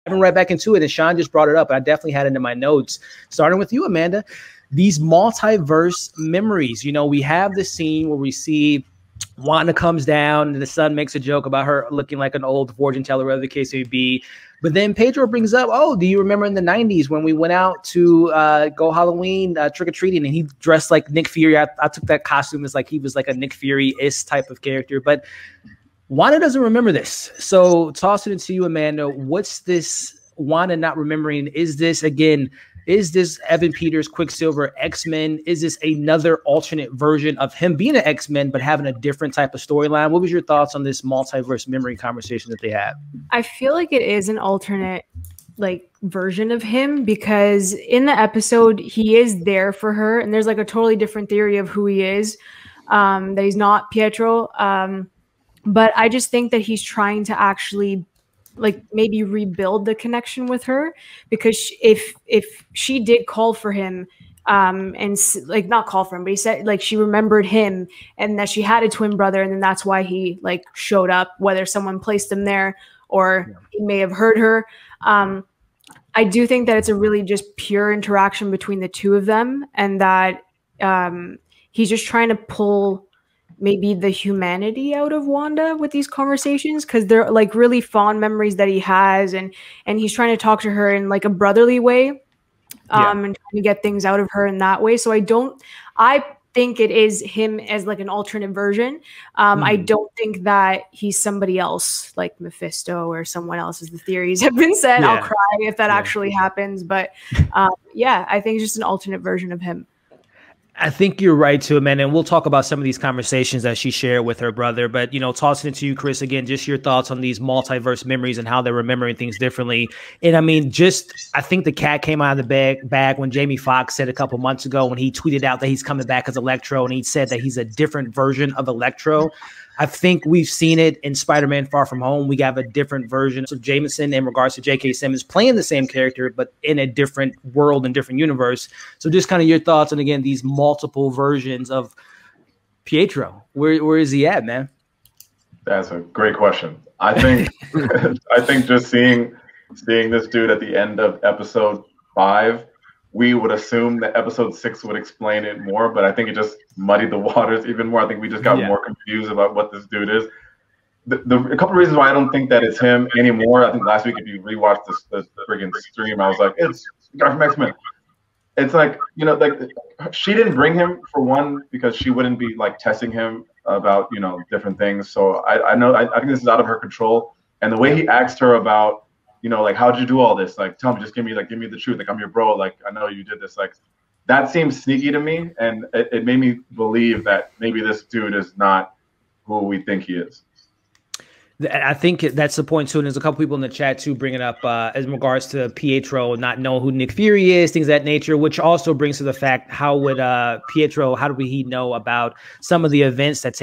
diving right back into it, and Sean just brought it up, and I definitely had it in my notes. Starting with you, Amanda, these multiverse memories. You know, we have this scene where we see Wanda comes down and the son makes a joke about her looking like an old fortune teller, whatever the case may be. But then Pedro brings up, oh, do you remember in the 90s when we went out to go Halloween trick-or-treating and he dressed like Nick Fury? I took that costume as like he was like a Nick Fury-ish type of character. But Wanda doesn't remember this. So toss it into you, Amanda. What's this Wanda not remembering? Is this, again, is this Evan Peters, Quicksilver, X-Men? Is this another alternate version of him being an X-Men but having a different type of storyline? What was your thoughts on this multiverse memory conversation that they had? I feel like it is an alternate like version of him, because in the episode he is there for her, and there's like a totally different theory of who he is, that he's not Pietro. But I just think that he's trying to actually like maybe rebuild the connection with her, because if she did call for him, and like not call for him, but he said like she remembered him and that she had a twin brother, and then that's why he like showed up, whether someone placed him there or he may have heard her. I do think that it's a really just pure interaction between the two of them, and that he's just trying to pull maybe the humanity out of Wanda with these conversations, because they're like really fond memories that he has, and he's trying to talk to her in like a brotherly way, and trying to get things out of her in that way. So I think it is him as like an alternate version. I don't think that he's somebody else like Mephisto or someone else, as the theories have been said. I'll cry if that actually happens, but yeah, I think it's just an alternate version of him. I think you're right too, Amanda, and we'll talk about some of these conversations that she shared with her brother. But, you know, tossing it to you, Chris, again, just your thoughts on these multiverse memories and how they're remembering things differently. And I mean, I think the cat came out of the bag when Jamie Foxx said a couple months ago when he tweeted out that he's coming back as Electro, and he said that he's a different version of Electro. I think we've seen it in Spider-Man Far From Home. We have a different version of Jameson in regards to J.K. Simmons playing the same character, but in a different world and different universe. So just kind of your thoughts on, again, these multiple versions of Pietro. Where is he at, man? That's a great question. I think I think just seeing this dude at the end of episode 5, we would assume that episode 6 would explain it more, but I think it just muddied the waters even more. I think we just got more confused about what this dude is. A couple of reasons why I don't think that it's him anymore. I think last week, if you rewatched the friggin' stream, I was like, it's the guy from X-Men. It's like, you know, like she didn't bring him, for one, because she wouldn't be like testing him about, you know, different things. So I think this is out of her control. And the way he asked her about, you know, like, how'd you do all this? Like, tell me, just give me the truth. Like, I'm your bro. Like, I know you did this. Like, that seems sneaky to me. And it made me believe that maybe this dude is not who we think he is. I think that's the point too. And there's a couple people in the chat too bringing up as regards to Pietro not knowing who Nick Fury is, things of that nature, which also brings to the fact, how would Pietro, how do he know about some of the events that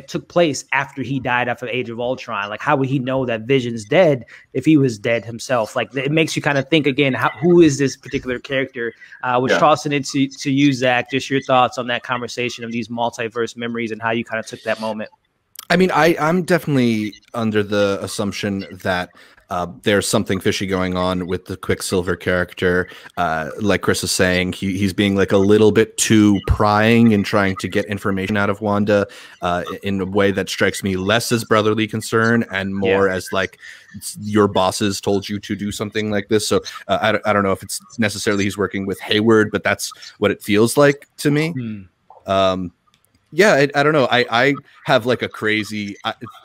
took place after he died after Age of Ultron? Like, how would he know that Vision's dead if he was dead himself? Like, it makes you kind of think again, who is this particular character? Tossing it to you, Zach, just your thoughts on that conversation of these multiverse memories and how you kind of took that moment. I mean, I'm definitely under the assumption that there's something fishy going on with the Quicksilver character. Like Chris is saying, he's being like a little bit too prying and trying to get information out of Wanda in a way that strikes me less as brotherly concern and more as like, your bosses told you to do something like this. So I don't know if it's necessarily he's working with Hayward, but that's what it feels like to me. Yeah, I don't know. I have like a crazy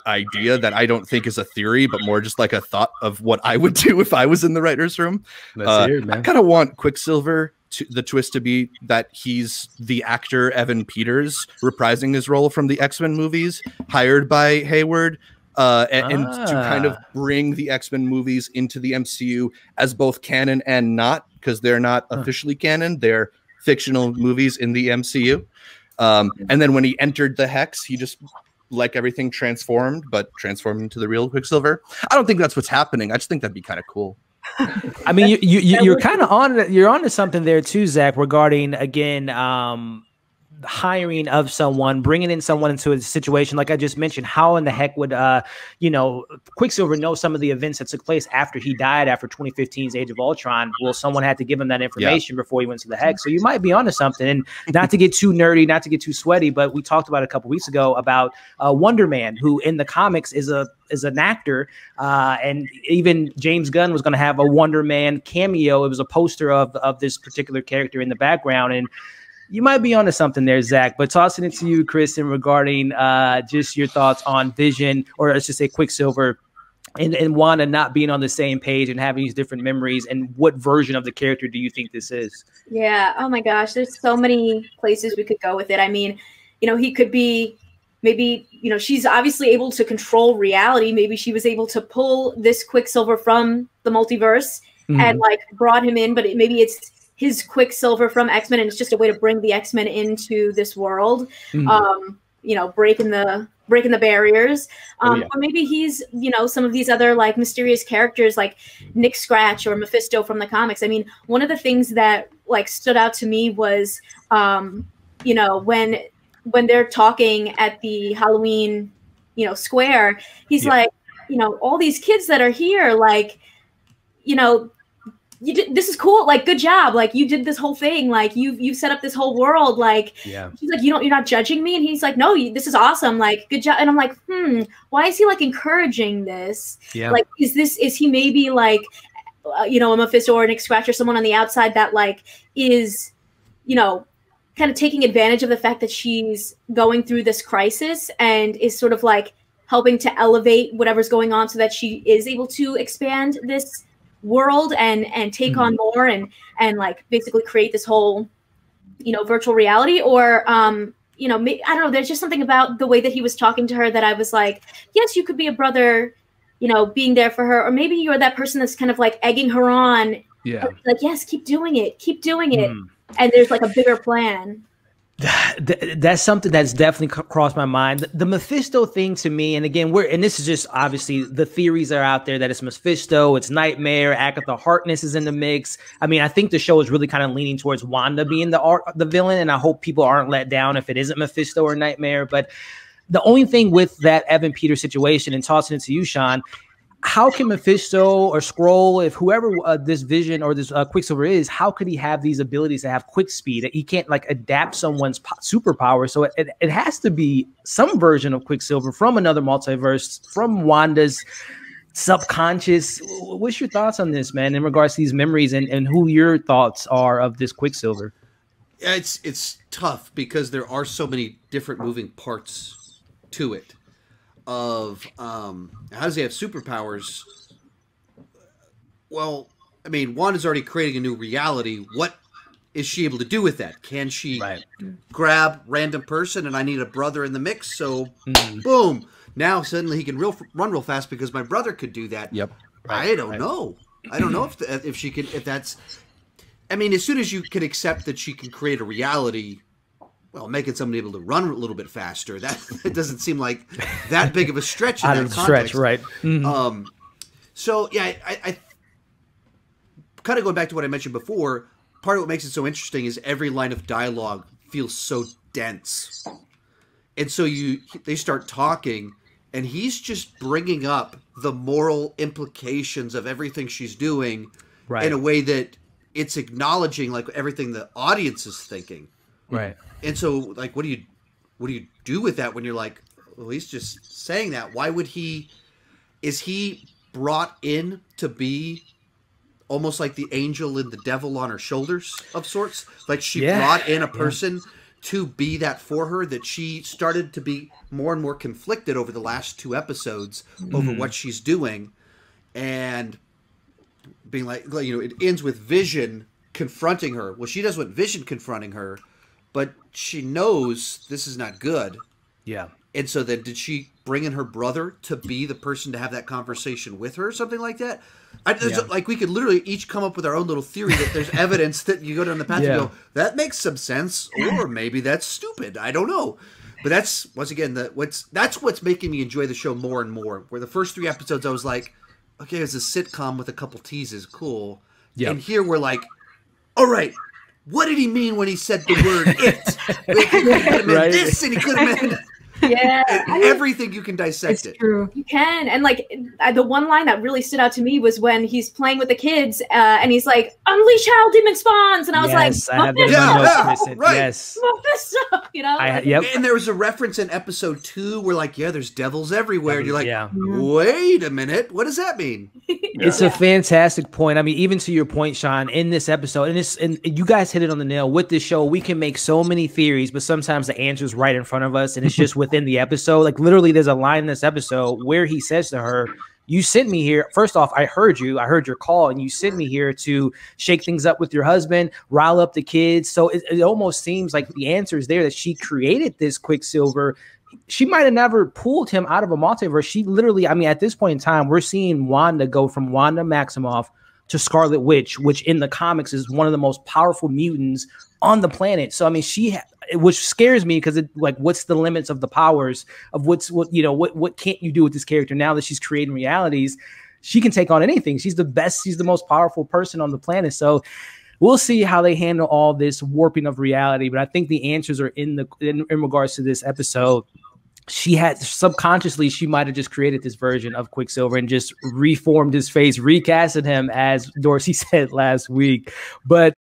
idea that I don't think is a theory, but more just like a thought of what I would do if I was in the writer's room. I kind of want Quicksilver the twist to be that he's the actor Evan Peters reprising his role from the X-Men movies, hired by Hayward, and to kind of bring the X-Men movies into the MCU as both canon and not, because they're not officially canon. They're fictional movies in the MCU. And then when he entered the Hex, he just, like everything, transformed into the real Quicksilver. I don't think that's what's happening. I just think that'd be kind of cool. I mean, you're kind of on to something there too, Zach, regarding, again, hiring of someone, bringing in someone into a situation like I just mentioned. How in the heck would Quicksilver know some of the events that took place after he died after 2015's Age of Ultron? Well, someone had to give him that information before he went to the Hex. So you might be onto something. And not to get too nerdy, not to get too sweaty, but we talked about a couple weeks ago about Wonder Man, who in the comics is an actor, and even James Gunn was going to have a Wonder Man cameo. It was a poster of this particular character in the background, and you might be onto something there, Zach. But tossing it to you, Kristen, regarding just your thoughts on Vision, or let's just say Quicksilver, and Wanda not being on the same page and having these different memories, and what version of the character do you think this is? Yeah. Oh my gosh, there's so many places we could go with it. I mean, he could be. Maybe, she's obviously able to control reality. Maybe she was able to pull this Quicksilver from the multiverse and like brought him in, but maybe it's his Quicksilver from X-Men, and it's just a way to bring the X-Men into this world, breaking the barriers. Or maybe he's, some of these other like mysterious characters like Nick Scratch or Mephisto from the comics. I mean, one of the things that like stood out to me was, when they're talking at the Halloween, square, he's like, all these kids that are here, like, this is cool. Like, good job. Like, you did this whole thing. Like, you've set up this whole world. Like, he's like, you're not judging me. And he's like, no, this is awesome. Like, good job. And I'm like, why is he like encouraging this? Yeah. Like, is he maybe like, a Mephisto or an Nick Scratch or someone on the outside that like is, kind of taking advantage of the fact that she's going through this crisis and is sort of like helping to elevate whatever's going on so that she is able to expand this world and take on more and like basically create this whole, virtual reality. Or, I don't know, there's just something about the way that he was talking to her that I was like, yes, you could be a brother, being there for her. Or maybe you're that person that's kind of like egging her on. Yeah. Like, yes, keep doing it. Keep doing it. And there's like a bigger plan. That's something that's definitely crossed my mind. The Mephisto thing to me, and again, this is just obviously the theories are out there that it's Mephisto, it's Nightmare, Agatha Harkness is in the mix. I mean, I think the show is really kind of leaning towards Wanda being the villain, and I hope people aren't let down if it isn't Mephisto or Nightmare. But the only thing with that Evan Peters situation, and tossing it to you, Sean, how can Mephisto or Skrull, if whoever this Vision or this Quicksilver is, how could he have these abilities to have quick speed? He can't like adapt someone's superpower. So it has to be some version of Quicksilver from another multiverse, from Wanda's subconscious. What's your thoughts on this, man, in regards to these memories and who your thoughts are of this Quicksilver? It's tough because there are so many different moving parts to it. Of how does he have superpowers? Well, I mean, Wanda's already creating a new reality. What is she able to do with that? Can she grab random person and I need a brother in the mix? So boom, now suddenly he can run real fast because my brother could do that. Yep. I don't know. I don't know if she can. If that's. I mean, as soon as you can accept that she can create a reality. Well, making somebody able to run a little bit faster, that it doesn't seem like that big of a stretch in that context. Right. So, yeah, I kind of going back to what I mentioned before, part of what makes it so interesting is every line of dialogue feels so dense. And so they start talking, and he's just bringing up the moral implications of everything she's doing in a way that it's acknowledging like everything the audience is thinking. Right. And so, like, what do you do with that when you're like, well, he's just saying that? Why would he? Is he brought in to be almost like the angel and the devil on her shoulders of sorts? Like she brought in a person to be that for her, that she started to be more and more conflicted over the last 2 episodes over what she's doing, and being like, it ends with Vision confronting her. Well, she does want Vision confronting her. But she knows this is not good. Yeah. And so then did she bring in her brother to be the person to have that conversation with her or something like that? Like we could literally each come up with our own little theory that there's evidence that you go down the path and go, that makes some sense. Or maybe that's stupid. I don't know. But that's, once again, that's what's making me enjoy the show more and more. Where the first 3 episodes I was like, okay, it's a sitcom with a couple teases. Cool. Yep. And here we're like, all right. what did he mean when he said the word it? He could have meant this, and he could have meant everything. You can dissect it. True. You can. And like the one line that really stood out to me was when he's playing with the kids and he's like, unleash how demon spawns. And I was like, right. Yes. You know? And there was a reference in episode 2 where like, there's devils everywhere. And you're like, wait a minute. What does that mean? It's a fantastic point. I mean, even to your point, Sean, in this episode, and you guys hit it on the nail with this show, we can make so many theories, but sometimes the answer's right in front of us and it's just within the episode. Like literally there's a line in this episode where he says to her, you sent me here. First off, I heard your call, and you sent me here to shake things up with your husband, rile up the kids. So it almost seems like the answer is there, that she created this Quicksilver. She might have never pulled him out of a multiverse. She literally, I mean, at this point in time, we're seeing Wanda go from Wanda Maximoff to Scarlet Witch, which in the comics is one of the most powerful mutants on the planet. So, I mean, which scares me because what's the limits of the powers of what can't you do with this character now that she's creating realities? She can take on anything. She's the best. She's the most powerful person on the planet. So we'll see how they handle all this warping of reality. But I think the answers are in regards to this episode. She had subconsciously, she might have just created this version of Quicksilver and just reformed his face, recasted him, as Dorsey said last week. But